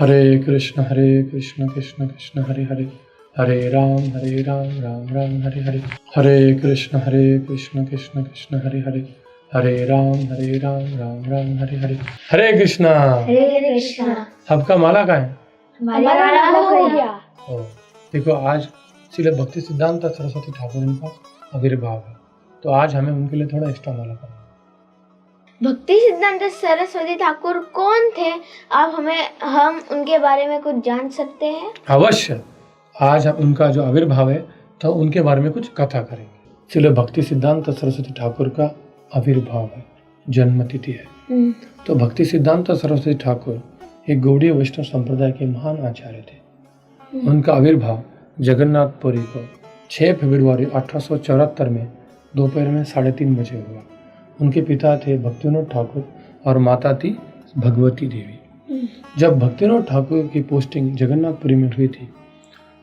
हरे कृष्ण कृष्ण कृष्ण हरे हरे, हरे राम राम राम हरे हरे। हरे कृष्ण कृष्ण कृष्ण हरे हरे, हरे राम राम हरे हरे। हरे कृष्णा। आपका माला का है? माला हो गया। देखो, आज श्रील भक्ति सिद्धांत सरस्वती ठाकुर इनका आविर्भाव है, तो आज हमें उनके लिए थोड़ा एक्स्ट्रा माला करना है। भक्ति सिद्धांत सरस्वती ठाकुर कौन थे? हम उनके बारे में कुछ जान सकते हैं? अवश्य। आज हम उनका जो आविर्भाव है तो उनके बारे में कुछ कथा करेंगे। श्रील भक्ति सिद्धांत सरस्वती ठाकुर का आविर्भाव है, जन्म तिथि है। तो भक्ति सिद्धांत सरस्वती ठाकुर एक गौड़ीय वैष्णव संप्रदाय के महान आचार्य थे। उनका आविर्भाव जगन्नाथपुरी को 6 फरवरी 1874 में दोपहर में 3:30 बजे हुआ। उनके पिता थे भक्तिविनोद ठाकुर और माता थी भगवती देवी। जब भक्तिविनोद ठाकुर की पोस्टिंग जगन्नाथपुरी में हुई थी,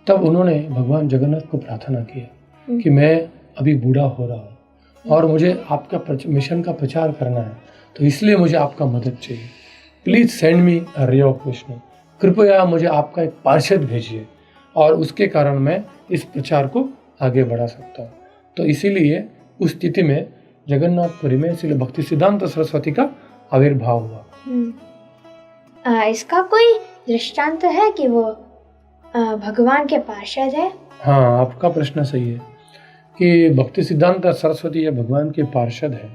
तब उन्होंने भगवान जगन्नाथ को प्रार्थना किया कि मैं अभी बूढ़ा हो रहा हूँ और मुझे आपका मिशन का प्रचार करना है, तो इसलिए मुझे आपका मदद चाहिए। Please send me a ray of Vishnu. कृपया मुझे आपका एक पार्षद भेजिए और उसके कारण मैं इस प्रचार को आगे बढ़ा सकता हूँ। तो इसीलिए उस स्थिति में जगन्नाथपुरी में इसलिए भक्ति सिद्धांत सरस्वती का आविर्भाव हुआ। इसका कोई दृष्टांत है कि वो भगवान के पार्षद है? हाँ, आपका प्रश्न सही है कि भक्ति सिद्धांत सरस्वती या भगवान के पार्षद है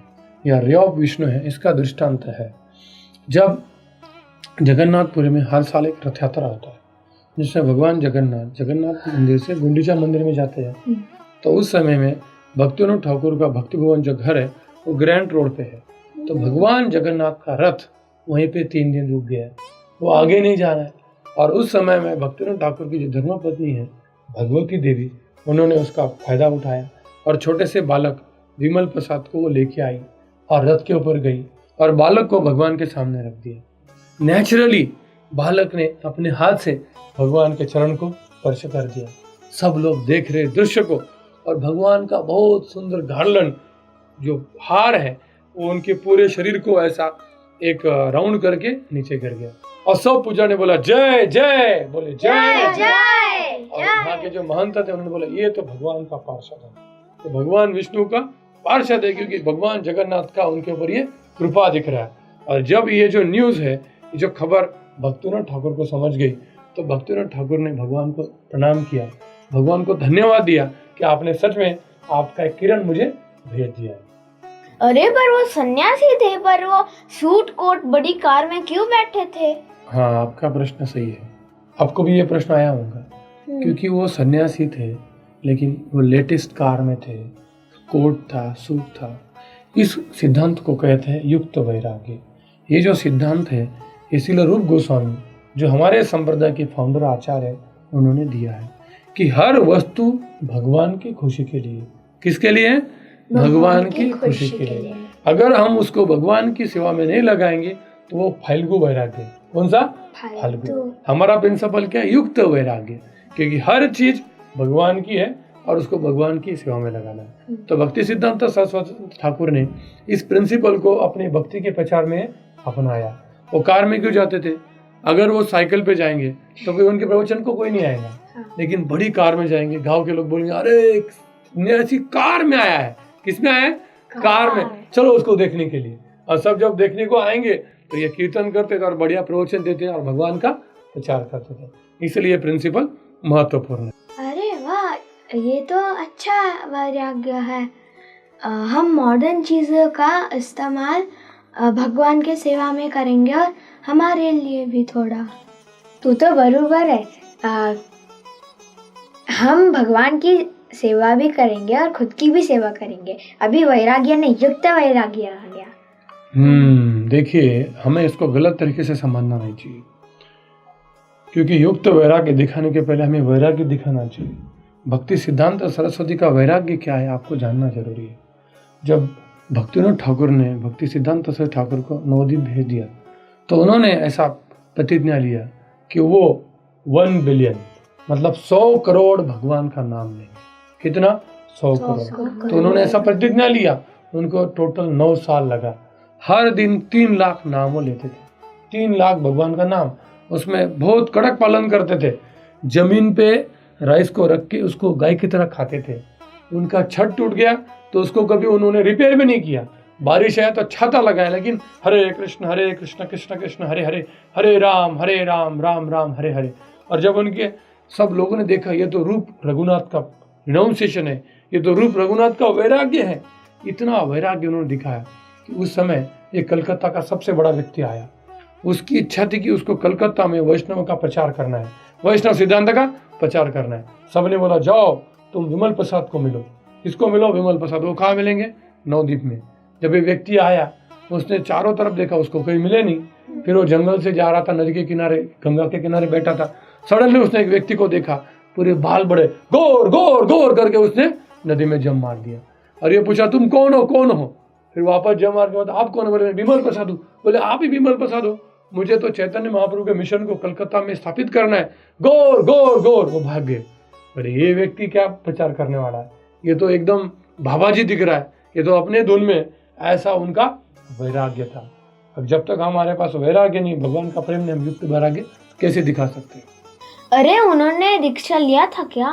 या रे ऑफ विष्णु है। इसका दृष्टांत है, जब जगन्नाथपुरी में हर साल एक रथ यात्रा होता है जिसमें भगवान जगन्नाथ मंदिर से गुंडीचा मंदिर में जाते हैं। तो उस समय में भक्तिविनोद ठाकुर का भक्ति भवन जो घर है वो ग्रैंड रोड पे है। तो भगवान जगन्नाथ का रथ वहीं पे 3 दिन रुक गया है, वो आगे नहीं जा रहा है। और उस समय में भक्तिविनोद ठाकुर की जो धर्मपत्नी है भगवती देवी, उन्होंने उसका फायदा उठाया और छोटे से बालक विमल प्रसाद को वो लेके आई और रथ के ऊपर गई और बालक को भगवान के सामने रख दिया। नेचुरली बालक ने अपने हाथ से भगवान के चरण को स्पर्श कर दिया। सब लोग देख रहे दृश्य को और भगवान का बहुत सुंदर गार्लैंड जो हार है वो उनके पूरे शरीर को ऐसा एक राउंड करके नीचे गिर गया और सब पूजा ने बोला जय जय, बोले जय जय। और वहाँ के जो महंत थे उन्होंने बोला ये तो भगवान का पार्षद है, तो भगवान विष्णु का पार्षद है, क्योंकि भगवान जगन्नाथ का उनके ऊपर ये कृपा दिख रहा है। और जब ये जो न्यूज है, जो खबर भक्तिविनोद ठाकुर को समझ गई, तो भक्तिविनोद ठाकुर ने भगवान को प्रणाम किया, भगवान को धन्यवाद दिया कि आपने सच में आपका एक किरण मुझे भेज दिया। अरे पर वो सन्यासी थे, पर वो सूट कोट बड़ी कार में क्यों बैठे थे? हाँ, आपका प्रश्न सही है। आपको भी ये प्रश्न आया होगा, क्योंकि वो सन्यासी थे लेकिन वो लेटेस्ट कार में थे, कोट था, सूट था। इस सिद्धांत को कहते हैं युक्त वैराग्य। ये जो सिद्धांत है इसीलिए रूप गोस्वामी जो हमारे संप्रदाय के फाउंडर आचार्य है उन्होंने दिया है कि हर वस्तु भगवान की खुशी के लिए। किसके लिए? भगवान की खुशी के लिए। अगर हम उसको भगवान की सेवा में नहीं लगाएंगे तो वो फाल्गु वैराग्य। कौन सा? फाल्गु। हमारा प्रिंसिपल क्या है? युक्त वैराग्य, क्योंकि हर चीज भगवान की है और उसको भगवान की सेवा में लगाना है। तो भक्ति सिद्धांत सरस्वती ठाकुर ने इस प्रिंसिपल को अपनी भक्ति के प्रचार में अपनाया। वो कार में क्यों जाते थे? अगर वो साइकिल पे जाएंगे तो फिर उनके प्रवचन को कोई नहीं आएगा, लेकिन बड़ी कार में जाएंगे, गांव के लोग बोलेंगे अरे ऐसी कार में आया है। किसमें आया है? कार में। चलो उसको देखने के लिए। और सब जब देखने को आएंगे तो ये कीर्तन करते थे और बढ़िया प्रवचन देते और भगवान का प्रचार करते थे। इसलिए प्रिंसिपल महत्वपूर्ण है। अरे वाह, ये तो अच्छा वैराग्य है। हम मॉडर्न चीजों का इस्तेमाल भगवान के सेवा में करेंगे और हमारे लिए भी थोड़ा। तू तो बरोबर है। हम भगवान की सेवा भी करेंगे और खुद की भी सेवा करेंगे। अभी वैराग्य नहीं, युक्त वैराग्य आ गया। देखिए, हमें इसको गलत तरीके से समझना नहीं चाहिए, क्योंकि युक्त वैराग्य दिखाने के पहले हमें वैराग्य दिखाना चाहिए। भक्ति सिद्धांत सरस्वती का वैराग्य क्या है आपको जानना जरूरी है। जब भक्तिविनोद ठाकुर ने भक्ति सिद्धांत सरस्वती ठाकुर को नवद्वीप भेज दिया तो उन्होंने ऐसा प्रतिज्ञा लिया कि वो 1 बिलियन मतलब 100 करोड़ भगवान का नाम लेंगे। कितना? 100 करोड़। तो उन्होंने ऐसा प्रतिज्ञा लिया। उनको टोटल 9 साल लगा। हर दिन 3 लाख नाम वो लेते थे, 3 लाख भगवान का नाम। उसमें बहुत कड़क पालन करते थे। जमीन पे राइस को रख के उसको गाय की तरह खाते थे। उनका छत टूट गया तो उसको कभी उन्होंने रिपेयर भी नहीं किया। बारिश आया तो छाता लगाया, लेकिन हरे कृष्ण कृष्ण कृष्ण हरे हरे, हरे राम राम राम हरे हरे। और जब उनके सब लोगों ने देखा ये तो रूप रघुनाथ का रिनाउंसिएशन है, ये तो रूप रघुनाथ का वैराग्य है, इतना वैराग्य उन्होंने दिखाया कि उस समय एक कलकत्ता का सबसे बड़ा व्यक्ति आया। उसकी इच्छा थी कि उसको कलकत्ता में वैष्णव का प्रचार करना है, वैष्णव सिद्धांत का प्रचार करना है। सबने बोला जाओ तुम विमल प्रसाद को मिलो। किसको मिलो? विमल प्रसाद। वो कहाँ मिलेंगे? नवद्वीप में। जब ये व्यक्ति आया उसने चारों तरफ देखा, उसको कोई मिले नहीं। फिर वो जंगल से जा रहा था, नदी के किनारे, गंगा के किनारे बैठा था। सडनली उसने एक व्यक्ति को देखा, पूरे बाल बड़े, गोर गोर गोर करके उसने नदी में जम मार दिया। और ये पूछा तुम कौन हो, कौन हो? फिर वापस जम मार के बाद आप कौन हो? बोले विमल प्रसाद हूँ। बोले आप ही विमल प्रसाद हो? मुझे तो चैतन्य महाप्रभु के मिशन को कलकत्ता में स्थापित करना है। गोर गोर गोर। वो भाग गए। बोले ये व्यक्ति क्या प्रचार करने वाला है, ये तो एकदम बाबाजी दिख रहा है, ये तो अपने धुन में। ऐसा उनका वैराग्य था। अब जब तक हमारे पास वैराग्य नहीं, भगवान का प्रेम नहीं, हम युक्त वैराग्य कैसे दिखा सकते हैं? अरे उन्होंने दीक्षा लिया था क्या?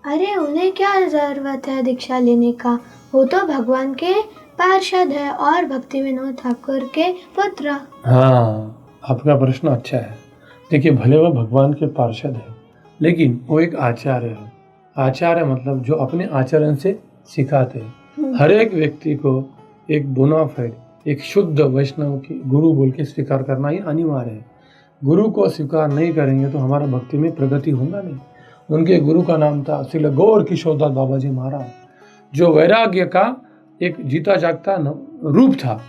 अरे उन्हें क्या जरूरत है दीक्षा लेने का, वो तो भगवान के पार्षद है और भक्ति विनोद ठाकुर के पुत्र। हाँ, आपका प्रश्न अच्छा है। देखिए, भले वह भगवान के पार्षद है, लेकिन वो एक आचार्य है। आचार्य मतलब जो अपने आचरण से सिखाते हैं। हर एक व्यक्ति को एक बोनाफाइड, एक शुद्ध वैष्णव की गुरु बोल के स्वीकार करना ही अनिवार्य है। गुरु को स्वीकार नहीं करेंगे तो हमारा भक्ति में प्रगति होगा नहीं। उनके गुरु का नाम था श्री गौर किशोरदास बाबा जी महाराज, जो वैराग्य का एक जीता जागता रूप था।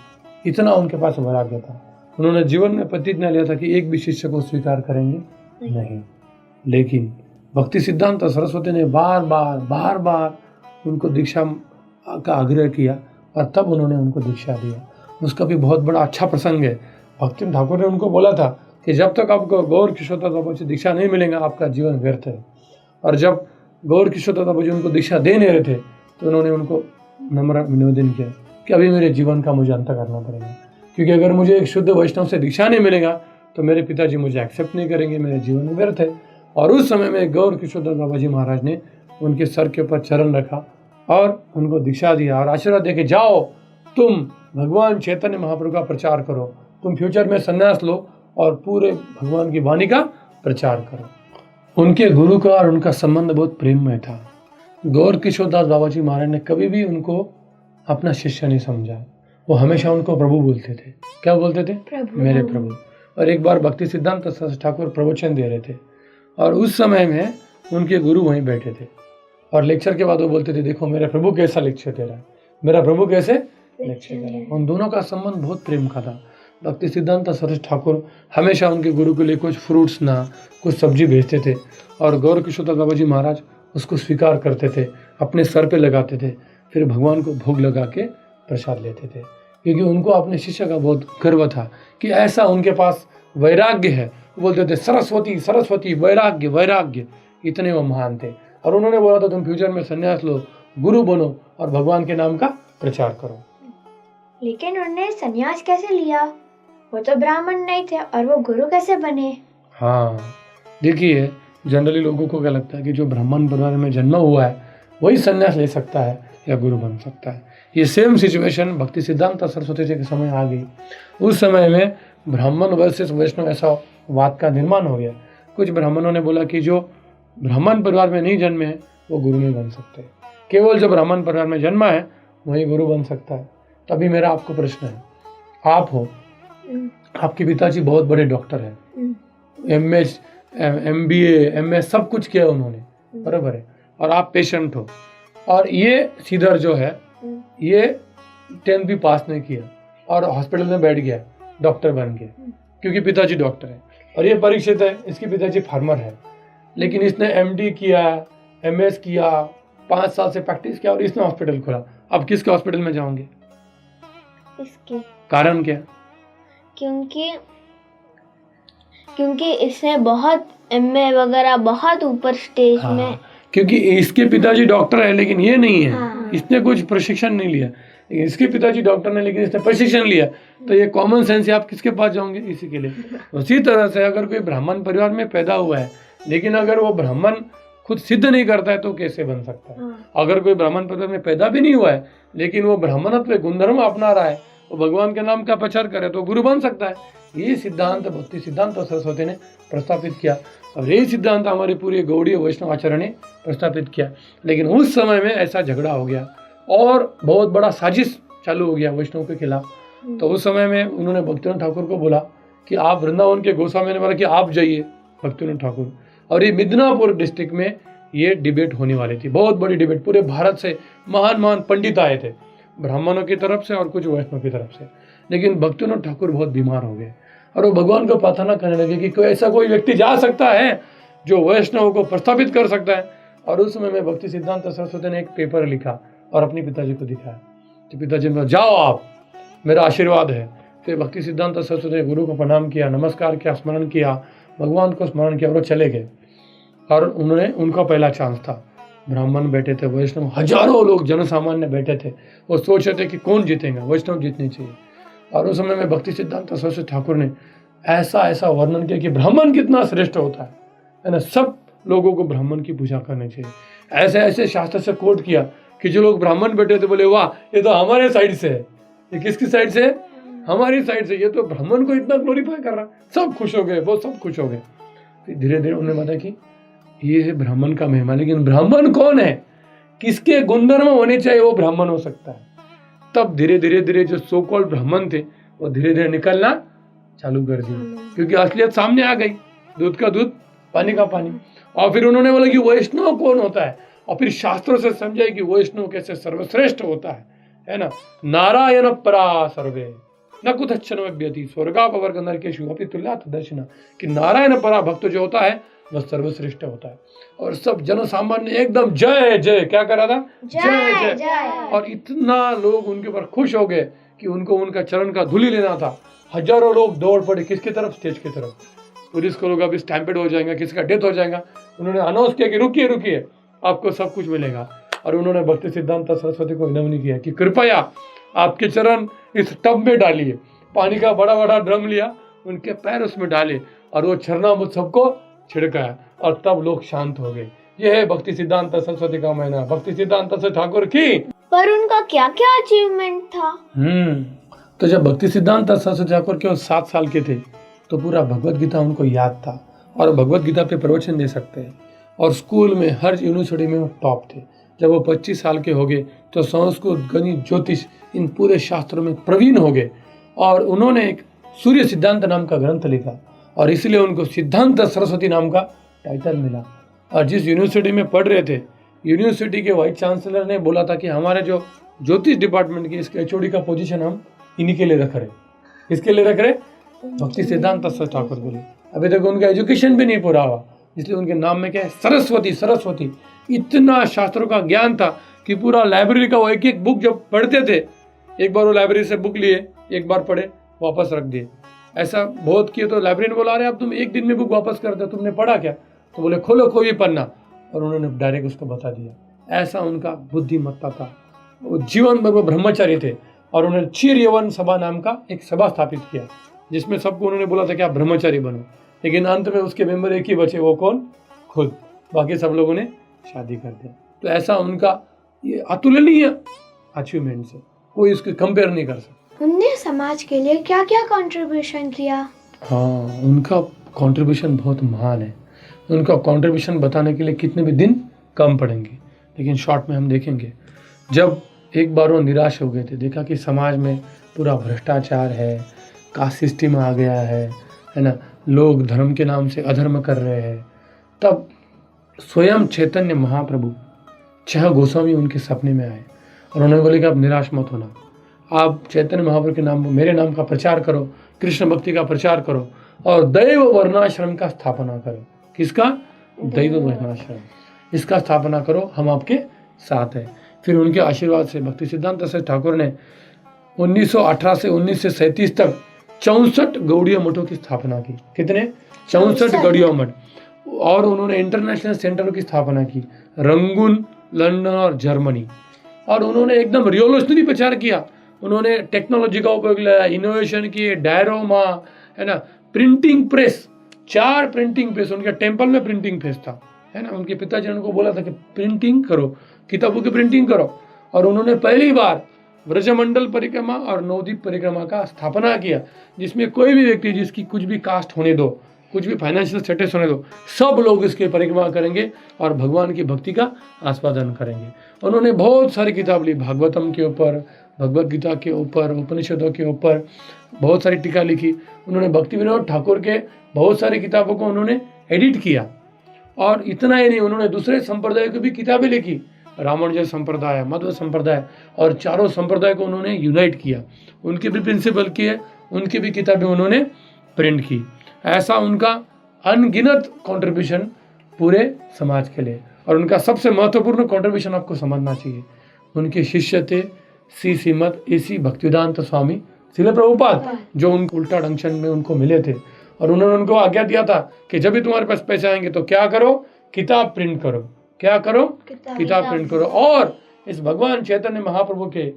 इतना उनके पास वैराग्य था। उन्होंने जीवन में प्रतिज्ञा लिया था कि एक भी शिष्य को स्वीकार करेंगे नहीं। लेकिन भक्ति सिद्धांत सरस्वती ने बार बार उनको दीक्षा का आग्रह किया और तब उन्होंने उनको दीक्षा दिया। उसका भी बहुत बड़ा अच्छा प्रसंग है। भक्ति ठाकुर ने उनको बोला था कि जब तक आपको गौर किशोरदास बाबा से दीक्षा नहीं मिलेगा आपका जीवन व्यर्थ है। और जब गौर किशोरदास बाबा जी उनको दीक्षा दे नहीं रहे थे तो उन्होंने उनको नम्र निवेदन किया कि अभी मेरे जीवन का मुझे अंत करना पड़ेगा, क्योंकि अगर मुझे एक शुद्ध वैष्णव से दीक्षा नहीं मिलेगा तो मेरे पिताजी मुझे एक्सेप्ट नहीं करेंगे, मेरे जीवन में व्यर्थ है। और उस समय में गौर किशोरदास बाबा जी महाराज ने उनके सर के ऊपर चरण रखा और उनको दीक्षा दिया और आशीर्वाद दे के जाओ तुम भगवान चैतन्य महाप्रभु का प्रचार करो, तुम फ्यूचर में संन्यास लो और पूरे भगवान की वाणी का प्रचार करो। उनके गुरु का और उनका संबंध बहुत प्रेममय था। गौर किशोरदास बाबा जी महाराज ने कभी भी उनको अपना शिष्य नहीं समझा। वो हमेशा उनको प्रभु बोलते थे। क्या बोलते थे? मेरे प्रभु। और एक बार भक्ति सिद्धांत सरस्वती ठाकुर प्रवचन दे रहे थे और उस समय में उनके गुरु वहीं बैठे थे और लेक्चर के बाद वो बोलते थे देखो मेरा प्रभु कैसा लेक्चर दे रहा है, मेरा प्रभु कैसे लेक्चर दे रहा है। उन दोनों का संबंध बहुत प्रेम का था। भक्ति सिद्धांत सरस्वती ठाकुर हमेशा उनके गुरु के लिए कुछ फ्रूट्स ना कुछ सब्जी भेजते थे और गौर किशोरदास बाबा जी महाराज उसको स्वीकार करते थे, अपने सर पे लगाते थे, फिर भगवान को भोग लगा के प्रसाद लेते थे, क्योंकि उनको अपने शिष्य का बहुत गर्व था कि ऐसा उनके पास वैराग्य है। बोलते थे सरस्वती सरस्वती वैराग्य वैराग्य, इतने वो महान थे। और उन्होंने बोला था तुम फ्यूचर में संन्यास लो, गुरु बनो और भगवान के नाम का प्रचार करो। लेकिन उन्होंने संन्यास कैसे लिया? वो तो ब्राह्मण नहीं थे और वो गुरु कैसे बने? हाँ, देखिए जनरली लोगों को क्या लगता है कि जो ब्राह्मण परिवार में जन्म हुआ है वही संन्यास ले सकता है या गुरु बन सकता है। ये सेम सिचुएशन भक्ति सिद्धांत सरस्वती जी के समय आ गई। उस समय में ब्राह्मण वर्सेस वैष्णव ऐसा वाद का निर्माण हो गया। कुछ ब्राह्मणों ने बोला कि जो ब्राह्मण परिवार में नहीं जन्मे हैं वो गुरु नहीं बन सकते, केवल जो ब्राह्मण परिवार में जन्मा है वही गुरु बन सकता है। तभी मेरा आपको प्रश्न है, आप हो, आपके पिताजी बहुत बड़े डॉक्टर हैं, MS MBA MS सब कुछ किया उन्होंने, बराबर है, और आप पेशेंट हो और ये सीधर जो है ये 10th भी पास नहीं किया और हॉस्पिटल में बैठ गया, डॉक्टर बन गया क्योंकि पिताजी डॉक्टर है। और ये परीक्षित है, इसके पिताजी फार्मर है, लेकिन इसने MD किया, MS किया, 5 साल से प्रैक्टिस किया और इसने हॉस्पिटल खोला। अब किसके हॉस्पिटल में जाओगे? इसके। कारण क्या? क्योंकि इसने बहुत MA वगैरह बहुत ऊपर स्टेज में। क्योंकि इसके पिताजी डॉक्टर है लेकिन ये नहीं है। इसने कुछ प्रशिक्षण नहीं लिया। इसके पिताजी डॉक्टर ने, लेकिन इसने प्रशिक्षण लिया, तो ये कॉमन सेंस है, आप किसके पास जाओगे? इसी के लिए। उसी तरह से अगर कोई ब्राह्मण परिवार में पैदा हुआ है, लेकिन अगर वो ब्राह्मण खुद सिद्ध नहीं करता है तो कैसे बन सकता है? अगर कोई ब्राह्मण परिवार में पैदा भी नहीं हुआ है, लेकिन वो ब्राह्मणत्व गुणधर्म अपना रहा है, वो भगवान के नाम का प्रचार करे, तो गुरु बन सकता है। ये सिद्धांत भक्ति सिद्धांत सरस्वती ने प्रस्तापित किया। और यही सिद्धांत हमारे पूरे गौड़ीय वैष्णव आचार्य ने प्रस्तापित किया। लेकिन उस समय में ऐसा झगड़ा हो गया और बहुत बड़ा साजिश चालू हो गया वैष्णव के खिलाफ। तो उस समय में उन्होंने भक्तिनाथ ठाकुर को बोला कि आप वृंदावन के गोस्वामी ने बोला कि आप जाइए भक्तिनाथ ठाकुर। और ये मिदनापुर डिस्ट्रिक्ट में ये डिबेट होने वाली थी, बहुत बड़ी डिबेट। पूरे भारत से महान महान पंडित आए थे, ब्राह्मणों की तरफ से और कुछ वैष्णव की तरफ से। लेकिन भक्तिनाथ ठाकुर बहुत बीमार हो गए और वो भगवान को प्रार्थना करने लगे कि कोई ऐसा कोई व्यक्ति जा सकता है जो वैष्णव को प्रस्तापित कर सकता है। और उस समय में भक्ति सिद्धांत सरस्वती ने एक पेपर लिखा और अपने पिताजी को दिखाया। तो पिताजी ने कहा, जाओ आप, मेरा आशीर्वाद है। फिर भक्ति सिद्धांत सरस्वती ने गुरु को प्रणाम किया, नमस्कार किया, स्मरण किया, भगवान को स्मरण किया और वो चले गए। और उन्होंने, उनका पहला चांस था। ब्राह्मण बैठे थे, वैष्णव हजारों लोग जनसामान्य बैठे थे। वो सोच रहे थे कि कौन जीतेगा, वैष्णव जीतनी चाहिए। और उस समय में भक्ति सिद्धांत सरस्वती ठाकुर ने ऐसा ऐसा वर्णन किया कि ब्राह्मण कितना श्रेष्ठ होता है ना, सब लोगों को ब्राह्मण की पूजा करनी चाहिए। ऐसे ऐसे शास्त्र से कोट किया कि जो लोग ब्राह्मण बैठे थे बोले, वाह, ये तो हमारे साइड से है। ये किसकी साइड से? हमारी साइड से। ये तो ब्राह्मण को इतना ग्लोरीफाई कर रहा है। सब खुश हो गए, वो सब खुश हो गए। फिर धीरे धीरे उन्होंने बताया कि ये है ब्राह्मण का महिमा। लेकिन ब्राह्मण कौन है, किसके गुणधर्म होने चाहिए, वो ब्राह्मण हो सकता है। तब धीरे धीरे धीरे जो सो कॉल्ड ब्राह्मण थे वो धीरे धीरे निकलना चालू कर दिए, क्योंकि असलियत सामने आ गई, दूध का दूध, पानी का पानी। और फिर उन्होंने बोला कि वैष्णव कौन होता है, और फिर शास्त्रों से समझाए कि वैष्णव कैसे सर्वश्रेष्ठ होता है ना। नारायण परा सर्वे न कुतच्छन व्यति स्वर्गापवर्ग नरकेषु अपि तुल्यात् दर्शना, कि नारायण परा भक्त जो होता है वह सर्वश्रेष्ठ होता है। और सब जनसामान्य एकदम जय जय क्या कर रहा था, जय जय। और इतना लोग उनके ऊपर खुश हो गए कि उनको उनका चरण का धूलि लेना था। हजारों लोग दौड़ पड़े, किसकी तरफ? स्टेज की तरफ। पुलिस को लोग अभी स्टैम्पेड हो जाएगा, किसी का डेथ हो जाएगा। उन्होंने अनाउंस किया कि रुकिए रुकिए, आपको सब कुछ मिलेगा। और उन्होंने भक्ति सिद्धांत सरस्वती को विनम्र किया कि कृपया आपके चरण इस टब में डालिए। पानी का बड़ा बड़ा ड्रम लिया, उनके पैर उसमें डाले और वो चरणामृत सबको छिड़काया, और तब लोग शांत हो गए। यह है भक्ति सिद्धांत सरस्वती का महीना। भक्ति सिद्धांत सरस्वती ठाकुर की। पर उनका क्या क्या अचीवमेंट था? तो जब भक्ति सिद्धांत सरस्वती ठाकुर केवल 7 साल के थे तो पूरा भगवत गीता उनको याद था और भगवत गीता पे प्रवचन दे सकते हैं। और स्कूल में, हर यूनिवर्सिटी में वो टॉप थे। जब वो 25 साल के हो गए तो संस्कृत, गणित, ज्योतिष, इन पूरे शास्त्रों में प्रवीण हो गए। और उन्होंने एक सूर्य सिद्धांत नाम का ग्रंथ लिखा और इसलिए उनको सिद्धांत सरस्वती नाम का टाइटल मिला। और जिस यूनिवर्सिटी में पढ़ रहे थे, यूनिवर्सिटी के वाइस चांसलर ने बोला था कि हमारे जो ज्योतिष डिपार्टमेंट की इसके एचओडी का पोजीशन हम इन्हीं के लिए रख रहे। किसके लिए रख रहे? भक्ति सिद्धांत सरस्वती ठाकुर के लिए। अभी तक उनका एजुकेशन भी नहीं पूरा हुआ, इसलिए उनके नाम में क्या है, सरस्वती। सरस्वती। इतना शास्त्रों का ज्ञान था कि पूरा लाइब्रेरी का वो एक एक बुक जब पढ़ते थे, एक बार वो लाइब्रेरी से बुक लिए, एक बार पढ़े, वापस रख दिए। ऐसा बहुत किए तो लाइब्रेरी बोला, अरे अब तुम एक दिन में बुक वापस कर दो, तुमने पढ़ा क्या? तो बोले खोलो कोई भी पन्ना, और उन्होंने डायरेक्ट उसको बता दिया। ऐसा उनका बुद्धिमत्ता था। वो जीवन भर वो ब्रह्मचारी थे और उन्होंने क्षीर यवन सभा नाम का एक सभा स्थापित किया, जिसमें सबको उन्होंने बोला था कि आप ब्रह्मचारी बनो। लेकिन अंत में उसके मेंबर एक ही बचे, वो कौन? खुद। बाकी सब लोगों ने शादी कर दिया। तो ऐसा उनका ये अतुलनीय अचीवमेंट है, कोई इसको कंपेयर नहीं कर सकता। उनने समाज के लिए क्या क्या कंट्रीब्यूशन किया? हाँ, उनका कंट्रीब्यूशन बहुत महान है। उनका कंट्रीब्यूशन बताने के लिए कितने भी दिन कम पड़ेंगे, लेकिन शॉर्ट में हम देखेंगे। जब एक बार वो निराश हो गए थे, देखा कि समाज में पूरा भ्रष्टाचार है, कास्ट सिस्टम आ गया है ना, लोग धर्म के नाम से अधर्म कर रहे हैं, तब स्वयं चैतन्य महाप्रभु 6 गोस्वामी उनके सपने में आए और उन्होंने बोले कि आप निराश मत होना, आप चैतन्य महाप्रभु के नाम, मेरे नाम का प्रचार करो, कृष्ण भक्ति का प्रचार करो और दैव वर्णाश्रम का स्थापना करो। किसका? दैव वर्णाश्रम। इसका स्थापना करो, हम आपके साथ हैं। फिर उनके आशीर्वाद से भक्ति सिद्धांत सरस्वती ठाकुर ने 1918 से 1937 तक 64 गौड़ीय मठों की स्थापना की। कितने? 64 गौड़ीय मठ। और उन्होंने इंटरनेशनल सेंटरों की स्थापना की, रंगून, लंदन और जर्मनी। और उन्होंने एकदम रिवोल्यूशनरी प्रचार किया। उन्होंने टेक्नोलॉजी का उपयोग लिया, इनोवेशन किए, डायरोमा, है ना, प्रिंटिंग प्रेस, 4 प्रिंटिंग प्रेस, उनके टेम्पल में प्रिंटिंग प्रेस था, है ना। उनके पिताजी ने उनको बोला था कि प्रिंटिंग करो, किताबों की प्रिंटिंग करो। और उन्होंने पहली बार ब्रजमंडल परिक्रमा और नवद्वीप परिक्रमा का स्थापना किया, जिसमें कोई भी व्यक्ति जिसकी कुछ भी कास्ट होने दो, कुछ भी फाइनेंशियल स्टेटस होने दो, सब लोग इसके परिक्रमा करेंगे और भगवान की भक्ति का आस्वादन करेंगे। उन्होंने बहुत सारी किताब ली, भागवतम के ऊपर, भगवत गीता के ऊपर, उपनिषदों के ऊपर बहुत सारी टीका लिखी। उन्होंने भक्ति विनोद ठाकुर के बहुत सारी किताबों को उन्होंने एडिट किया। और इतना ही नहीं, उन्होंने दूसरे संप्रदाय की भी किताबें लिखी, रामानुज संप्रदाय, मध्व संप्रदाय, और चारों संप्रदाय को उन्होंने यूनाइट किया। उनके भी प्रिंसिपल किए, उनकी भी किताबें उन्होंने प्रिंट की। ऐसा उनका अनगिनत कंट्रीब्यूशन पूरे समाज के लिए। और उनका सबसे महत्वपूर्ण कंट्रीब्यूशन आपको समझना चाहिए, उनके शिष्य थे श्री श्रीमद एसी भक्तिवेदांत स्वामी श्रील प्रभुपाद, जो उनको उल्टा जंक्शन में उनको मिले थे। और उन्होंने उनको आज्ञा दिया था कि जब भी तुम्हारे पास पैसे आएंगे तो क्या करो, किताब प्रिंट करो। क्या करो, किताब प्रिंट करो। और इस भगवान चैतन्य महाप्रभु के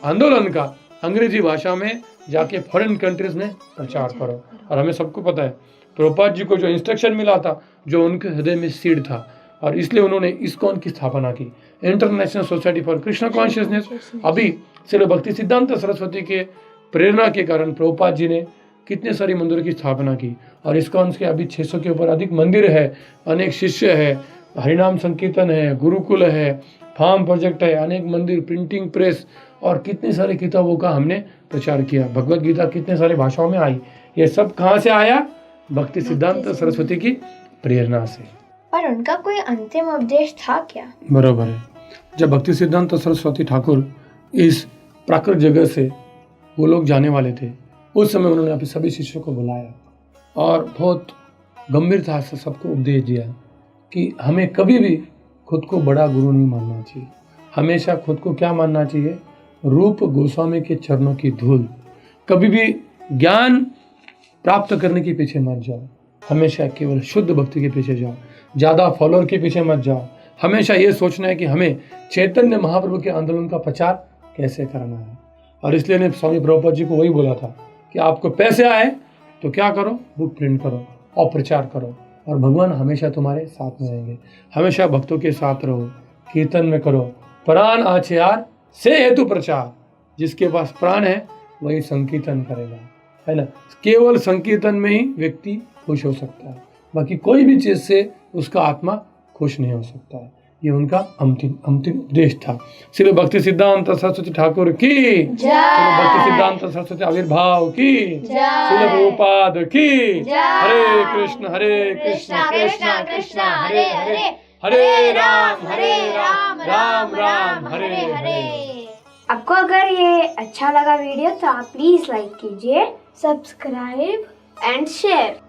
आंदोलन का अंग्रेजी भाषा में जाके फॉरेन कंट्रीज में प्रचार करो। और हमें सबको पता है प्रभुपाद जी को जो इंस्ट्रक्शन मिला था, जो उनके हृदय में सीड था, और इसलिए उन्होंने इस्कॉन की स्थापना की, international society for Krishna consciousness. अभी श्रील भक्ति सिद्धांत सरस्वती के प्रेरणा के कारण प्रभुपाद जी ने कितने सारी मंदिरों की स्थापना की। और इस्कॉन के अभी 600 के ऊपर अधिक मंदिर है, अनेक शिष्य है, हरिनाम संकीर्तन है, गुरुकुल है, फार्म प्रोजेक्ट है, अनेक मंदिर, प्रिंटिंग प्रेस, और कितनी सारी किताबों का हमने प्रचार किया। भगवत गीता कितने सारी भाषाओं में आई। ये सब कहाँ से आया? भक्ति सिद्धांत सरस्वती की प्रेरणा से। पर उनका कोई अंतिम उपदेश था क्या? बरोबर है। जब भक्ति सिद्धांत सरस्वती ठाकुर इस प्राकृत जगत से वो लोग जाने वाले थे, उस समय उन्होंने अपने सभी शिष्यों को बुलाया और बहुत गंभीरता से सबको उपदेश दिया कि हमें कभी भी खुद को बड़ा गुरु नहीं मानना चाहिए। हमेशा खुद को क्या मानना चाहिए? रूप गोस्वामी के चरणों की धूल। कभी भी ज्ञान प्राप्त करने के पीछे मत जाओ, हमेशा केवल शुद्ध भक्ति के पीछे जाओ, ज़्यादा फॉलोअर के पीछे मत जाओ। हमेशा ये सोचना है कि हमें चैतन्य महाप्रभु के आंदोलन का प्रचार कैसे करना है। और इसलिए ने स्वामी प्रभुपाद जी को वही बोला था कि आपको पैसे आए तो क्या करो, बुक प्रिंट करो और प्रचार करो, और भगवान हमेशा तुम्हारे साथ में रहेंगे। हमेशा भक्तों के साथ रहो, कीर्तन में करो, प्राण आछे यार से हेतु प्रचार। जिसके पास प्राण है वही संकीर्तन करेगा, है ना। केवल संकीर्तन में ही व्यक्ति खुश हो सकता है, बाकी कोई भी चीज से उसका आत्मा खुश नहीं हो सकता है। ये उनका अंतिम उपदेश था। श्री भक्ति सिद्धांत सरस्वती ठाकुर की जय, श्री भक्ति सिद्धांत सरस्वती आविर्भाव की जय, श्री प्रभुपाद की जय। हरे कृष्ण कृष्ण कृष्ण हरे हरे, हरे राम राम राम हरे हरे। आपको अगर ये अच्छा लगा वीडियो तो आप प्लीज लाइक कीजिए, सब्सक्राइब एंड शेयर।